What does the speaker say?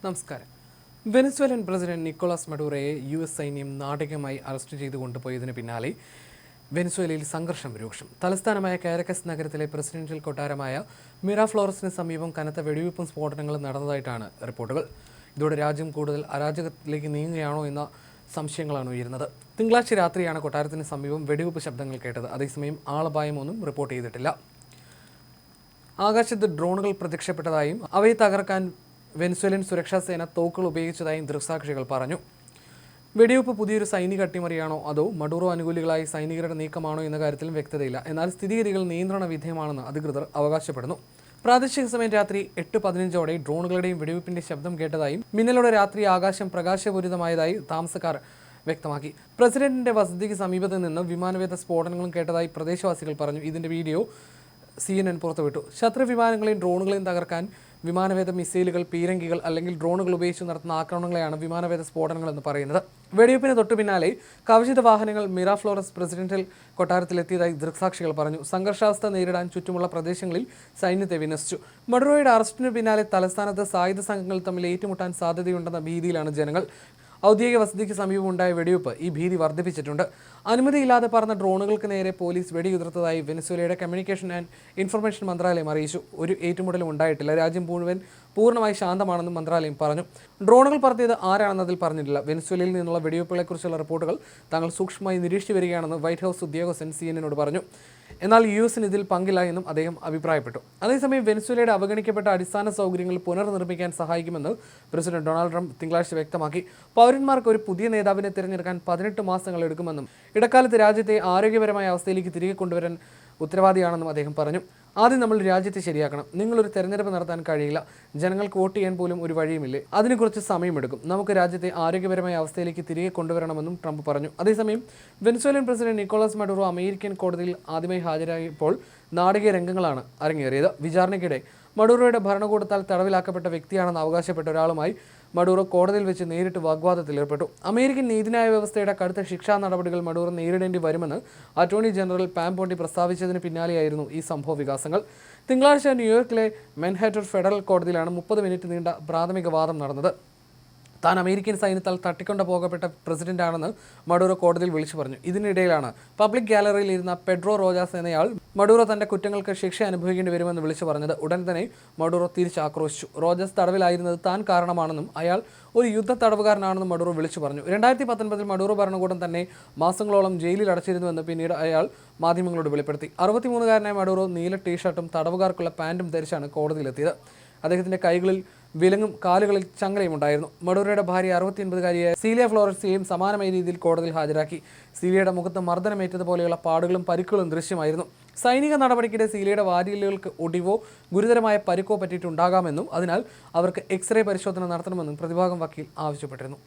നമസ്കാരം. Venezuelan president Nicolas മഡൂറോയെ US സൈന്യം നാടകീയമായി arrest ചെയ്തു കൊണ്ടുപോയതിന് പിന്നാലെ വെനസ്വേലയിൽ സംഘർഷം രൂക്ഷം. തലസ്ഥാനമായ കാരക്കസ് നഗരത്തിലെ പ്രസിഡന്റിയൽ കൊട്ടാരമായ മിറാഫ്ലോറസിന് സമീപം കനത്ത വെടിവയ്പും സ്ഫോടനങ്ങളും നടന്നതായിട്ടാണ് റിപ്പോർട്ടുകൾ. ഇതോടെ രാജ്യം കൂടുതൽ അരാജകത്തിലേക്ക് നീങ്ങുകയാണോ എന്ന സംശയങ്ങളാണ് ഉയരുന്നത്. തിങ്കളാഴ്ച രാത്രിയാണ് കൊട്ടാരത്തിന് സമീപം വെടിവയ്പ് ശബ്ദങ്ങൾ കേട്ടത്. അതേസമയം ആളപായമൊന്നും റിപ്പോർട്ട് ചെയ്തിട്ടില്ല. ആകാശത്ത് ഡ്രോണുകൾ പ്രത്യക്ഷപ്പെട്ടതായും അവയെ തകർക്കാൻ വെനസ്വേലൻ സുരക്ഷാ സേന തോക്കുകൾ ഉപയോഗിച്ചതായും ദൃക്സാക്ഷികൾ പറഞ്ഞു. വെടിവയ്പ് പുതിയൊരു സൈനിക അട്ടിമറിയാണോ അതോ മഡൂറോ അനുകൂലികളായി സൈനികരുടെ നീക്കമാണോ എന്ന കാര്യത്തിലും വ്യക്തതയില്ല. എന്നാൽ സ്ഥിതിഗതികൾ നിയന്ത്രണ വിധേയമാണെന്ന് അധികൃതർ അവകാശപ്പെടുന്നു. പ്രാദേശിക സമയം രാത്രി 8:15 ഡ്രോണുകളുടെയും വെടിവയ്പ്പിന്റെ ശബ്ദം കേട്ടതായും മിന്നലോടെ രാത്രി ആകാശം പ്രകാശപൂരിതമായതായി താമസക്കാർ വ്യക്തമാക്കി. പ്രസിഡന്റിന്റെ വസതിക്ക് സമീപത്ത് നിന്ന് വിമാനവേദ സ്ഫോടനങ്ങളും കേട്ടതായി പ്രദേശവാസികൾ പറഞ്ഞു. ഇതിന്റെ വീഡിയോ CNN പുറത്തുവിട്ടു. ശത്രു വിമാനങ്ങളെയും ഡ്രോണുകളെയും തകർക്കാൻ വിമാനവേദ മിസൈലുകൾ, പീരങ്കികൾ അല്ലെങ്കിൽ ഡ്രോണുകൾ ഉപയോഗിച്ച് നടത്തുന്ന ആക്രമണങ്ങളെയാണ് വിമാനവേദ സ്ഫോടനങ്ങൾ എന്ന് പറയുന്നത്. വെടിവയ്പ്പിന് തൊട്ടു പിന്നാലെ കവചിത വാഹനങ്ങൾ മിറാഫ്ലോറസ് പ്രസിഡന്റിയൽ കൊട്ടാരത്തിലെത്തിയതായി ദൃക്സാക്ഷികൾ പറഞ്ഞു. സംഘർഷാവസ്ഥ നേരിടാൻ ചുറ്റുമുള്ള പ്രദേശങ്ങളിൽ സൈന്യത്തെ വിന്യസിച്ചു. മഡൂറോയുടെ അറസ്റ്റിന് പിന്നാലെ തലസ്ഥാനത്ത് സായുധ സംഘങ്ങൾ തമ്മിൽ ഏറ്റുമുട്ടാൻ സാധ്യതയുണ്ടെന്ന ഭീതിയിലാണ് ജനങ്ങൾ. ഔദ്യോഗിക വസതിക്ക് സമീപമുണ്ടായ വെടിവയ്പ് ഈ ഭീതി വർദ്ധിപ്പിച്ചിട്ടുണ്ട്. അനുമതിയില്ലാതെ പറന്ന ഡ്രോണുകൾക്ക് നേരെ പോലീസ് വെടിയുതിർത്തതായി വെനസ്വേലയുടെ കമ്മ്യൂണിക്കേഷൻ ആൻഡ് ഇൻഫർമേഷൻ മന്ത്രാലയം അറിയിച്ചു. ഒരു ഏറ്റുമുട്ടലും ഉണ്ടായിട്ടില്ല. രാജ്യം പൂർണ്ണമായി ശാന്തമാണെന്നും മന്ത്രാലയം പറഞ്ഞു. ഡ്രോണുകൾ പറത്തിയത് ആരാണെന്നതിൽ പറഞ്ഞിട്ടില്ല. വെനസ്വേലയിൽ നിന്നുള്ള വെടിവയ്പ്പുകളെക്കുറിച്ചുള്ള റിപ്പോർട്ടുകൾ തങ്ങൾ സൂക്ഷ്മമായി നിരീക്ഷിച്ചു വരികയാണെന്ന് വൈറ്റ് ഹൗസ് ഉദ്യോഗസ്ഥൻ CNN പറഞ്ഞു. എന്നാൽ US ഇതിൽ പങ്കില്ല എന്നും അദ്ദേഹം അഭിപ്രായപ്പെട്ടു. അതേസമയം വെനസ്വേലയുടെ അവഗണിക്കപ്പെട്ട അടിസ്ഥാന സൗകര്യങ്ങൾ പുനർനിർമ്മിക്കാൻ സഹായിക്കുമെന്ന് പ്രസിഡന്റ് ഡൊണാൾഡ് ട്രംപ് തിങ്കളാഴ്ച വ്യക്തമാക്കി. പൗരന്മാർക്ക് ഒരു പുതിയ നേതാവിനെ തിരഞ്ഞെടുക്കാൻ 18 മാസങ്ങൾ എടുക്കുമെന്നും ഇടക്കാലത്ത് രാജ്യത്തെ ആരോഗ്യപരമായ അവസ്ഥയിലേക്ക് തിരികെ കൊണ്ടുവരാൻ ഉത്തരവാദിയാണെന്നും അദ്ദേഹം പറഞ്ഞു. ആദ്യം നമ്മൾ രാജ്യത്തെ ശരിയാക്കണം. നിങ്ങളൊരു തെരഞ്ഞെടുപ്പ് നടത്താൻ കഴിയില്ല. ജനങ്ങൾക്ക് വോട്ട് ചെയ്യാൻ പോലും ഒരു വഴിയുമില്ലേ. അതിന് കുറച്ച് സമയമെടുക്കും. നമുക്ക് രാജ്യത്തെ ആരോഗ്യപരമായ അവസ്ഥയിലേക്ക് തിരികെ കൊണ്ടുവരണമെന്നും ട്രംപ് പറഞ്ഞു. അതേസമയം Venezuelan president Nicolas Maduro American കോടതിയിൽ ആദ്യമായി ഹാജരായപ്പോൾ നാടകീയ രംഗങ്ങളാണ് അരങ്ങേറിയത്. വിചാരണയ്ക്കിടെ മഡൂറോയുടെ ഭരണകൂടത്താൽ തടവിലാക്കപ്പെട്ട വ്യക്തിയാണെന്ന് അവകാശപ്പെട്ട ഒരാളുമായി മഡൂറോ കോടതിയിൽ വെച്ച് നേരിട്ട് വാഗ്വാദത്തിൽ ഏർപ്പെട്ടു. അമേരിക്കൻ നീതിന്യായ വ്യവസ്ഥയുടെ കടുത്ത ശിക്ഷാ നടപടികൾ മഡൂറോ നേരിടേണ്ടി വരുമെന്ന് അറ്റോർണി ജനറൽ പാം ബോണ്ടി പ്രസ്താവിച്ചതിന് പിന്നാലെയായിരുന്നു ഈ സംഭവ വികാസങ്ങൾ. തിങ്കളാഴ്ച ന്യൂയോർക്കിലെ മാൻഹാട്ടൻ ഫെഡറൽ കോടതിയിലാണ് 30 മിനിറ്റ് നീണ്ട പ്രാഥമിക വാദം നടന്നത്. താൻ അമേരിക്കൻ സൈന്യത്താൽ തട്ടിക്കൊണ്ടു പോകപ്പെട്ട പ്രസിഡന്റാണെന്ന് മഡൂറോ കോടതിയിൽ വിളിച്ചു പറഞ്ഞു. ഇതിനിടയിലാണ് പബ്ലിക് ഗാലറിയിൽ ഇരുന്ന പെഡ്രോ റോജാസ് എന്നയാൾ മഡൂറോ തന്റെ കുറ്റങ്ങൾക്ക് ശിക്ഷ അനുഭവിക്കേണ്ടി വരുമെന്ന് വിളിച്ചു പറഞ്ഞത്. ഉടൻ തന്നെ മഡൂറോ തിരിച്ചാക്രോശിച്ചു. റോജാസ് തടവിലായിരുന്നത് താൻ കാരണമാണെന്നും അയാൾ ഒരു യുദ്ധ തടവുകാരനാണെന്നും മഡൂറോ വിളിച്ചു പറഞ്ഞു. 2019 മഡൂറോ ഭരണകൂടം തന്നെ മാസങ്ങളോളം ജയിലിൽ അടച്ചിരുന്നുവെന്ന് പിന്നീട് അയാൾ മാധ്യമങ്ങളോട് വെളിപ്പെടുത്തി. 63-കാരനായ മഡൂറോ നീല ടീഷർട്ടും തടവുകാർക്കുള്ള പാൻറ്റും ധരിച്ചാണ് കോടതിയിലെത്തിയത്. അദ്ദേഹത്തിന്റെ കൈകളിൽ വിലങ്ങും കാലുകളിൽ ചങ്ങലയും ഉണ്ടായിരുന്നു. മഡൂറോയുടെ ഭാര്യ 69-കാരിയായ സീലിയ ഫ്ലോറൻസിയെയും സമാനമായ രീതിയിൽ കോടതിയിൽ ഹാജരാക്കി. സീലിയയുടെ മുഖത്ത് മർദ്ദനമേറ്റതുപോലെയുള്ള പാടുകളും പരിക്കുകളും ദൃശ്യമായിരുന്നു. സൈനിക നടപടിക്കിടെ സീലിയയുടെ വാരിയലുകൾക്ക് ഒടിവോ ഗുരുതരമായ പരിക്കോ പറ്റിയിട്ടുണ്ടാകാമെന്നും അതിനാൽ അവർക്ക് എക്സ്റേ പരിശോധന നടത്തണമെന്നും പ്രതിഭാഗം വക്കീൽ ആവശ്യപ്പെട്ടിരുന്നു.